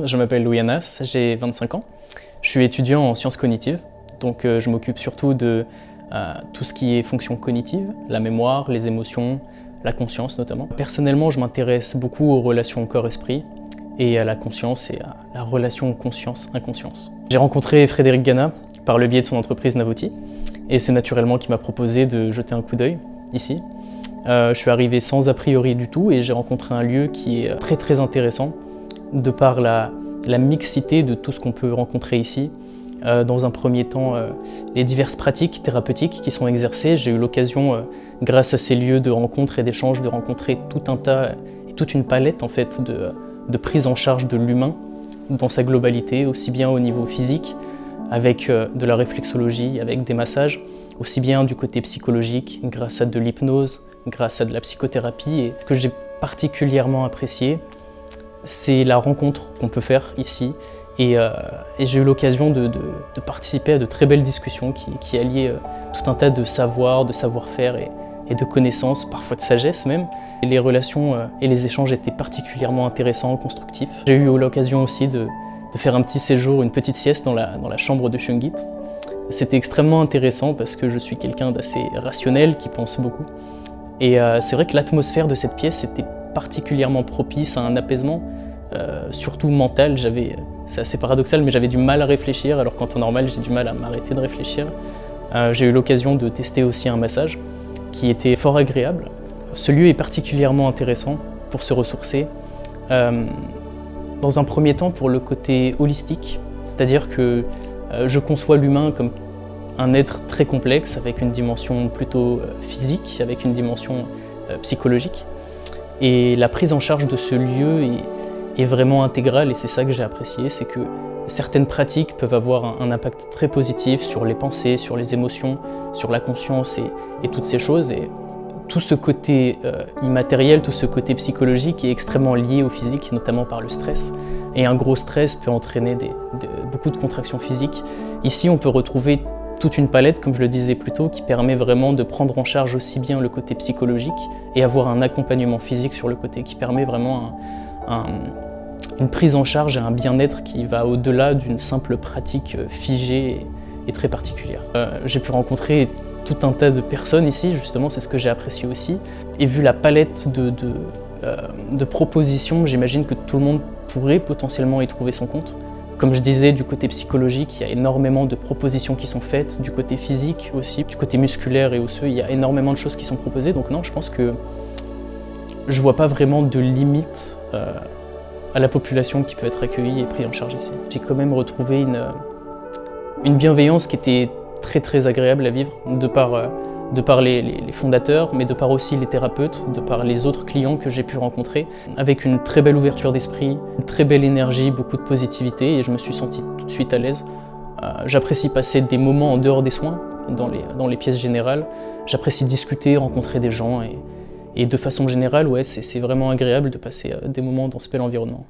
je m'appelle Louis Anas, j'ai 25 ans. Je suis étudiant en sciences cognitives, donc je m'occupe surtout de tout ce qui est fonction cognitive, la mémoire, les émotions, la conscience notamment. Personnellement, je m'intéresse beaucoup aux relations corps-esprit et à la conscience et à la relation conscience-inconscience. J'ai rencontré Frédéric Gana par le biais de son entreprise Navoti et c'est naturellement qui m'a proposé de jeter un coup d'œil ici. Je suis arrivé sans a priori du tout et j'ai rencontré un lieu qui est très intéressant de par la mixité de tout ce qu'on peut rencontrer ici. Dans un premier temps, les diverses pratiques thérapeutiques qui sont exercées. J'ai eu l'occasion, grâce à ces lieux de rencontres et d'échanges, de rencontrer tout un tas et toute une palette en fait, de prise en charge de l'humain dans sa globalité, aussi bien au niveau physique, avec de la réflexologie, avec des massages, aussi bien du côté psychologique, grâce à de l'hypnose, grâce à de la psychothérapie. Et ce que j'ai particulièrement apprécié, c'est la rencontre qu'on peut faire ici. Et j'ai eu l'occasion de participer à de très belles discussions qui alliaient tout un tas de savoir, de savoir-faire et de connaissances, parfois de sagesse même. Et les relations et les échanges étaient particulièrement intéressants, constructifs. J'ai eu l'occasion aussi de faire un petit séjour, une petite sieste dans la chambre de Shungit. C'était extrêmement intéressant parce que je suis quelqu'un d'assez rationnel, qui pense beaucoup. Et c'est vrai que l'atmosphère de cette pièce était particulièrement propice à un apaisement, surtout mental. C'est assez paradoxal, mais j'avais du mal à réfléchir, alors qu'en temps normal, j'ai du mal à m'arrêter de réfléchir. J'ai eu l'occasion de tester aussi un massage qui était fort agréable. Ce lieu est particulièrement intéressant pour se ressourcer. Dans un premier temps, pour le côté holistique, c'est-à-dire que je conçois l'humain comme un être très complexe, avec une dimension plutôt physique, avec une dimension psychologique. Et la prise en charge de ce lieu est vraiment intégrale, et c'est ça que j'ai apprécié, c'est que certaines pratiques peuvent avoir un impact très positif sur les pensées, sur les émotions, sur la conscience et toutes ces choses. Et tout ce côté immatériel, tout ce côté psychologique est extrêmement lié au physique, notamment par le stress. Et un gros stress peut entraîner beaucoup de contractions physiques. Ici, on peut retrouver toute une palette, comme je le disais plus tôt, qui permet vraiment de prendre en charge aussi bien le côté psychologique et avoir un accompagnement physique sur le côté, qui permet vraiment une prise en charge et un bien-être qui va au-delà d'une simple pratique figée et très particulière. J'ai pu rencontrer tout un tas de personnes ici, justement, c'est ce que j'ai apprécié aussi. Et vu la palette de propositions, j'imagine que tout le monde pourrait potentiellement y trouver son compte. Comme je disais, du côté psychologique, il y a énormément de propositions qui sont faites, du côté physique aussi, du côté musculaire et osseux, il y a énormément de choses qui sont proposées. Donc non, je pense que je vois pas vraiment de limite à la population qui peut être accueillie et prise en charge ici. J'ai quand même retrouvé une bienveillance qui était très agréable à vivre, de par les fondateurs, mais de par aussi les thérapeutes, de par les autres clients que j'ai pu rencontrer, avec une très belle ouverture d'esprit, une très belle énergie, beaucoup de positivité, et je me suis senti tout de suite à l'aise. J'apprécie passer des moments en dehors des soins, dans les pièces générales. J'apprécie discuter, rencontrer des gens, et de façon générale, ouais, c'est vraiment agréable de passer des moments dans ce bel environnement.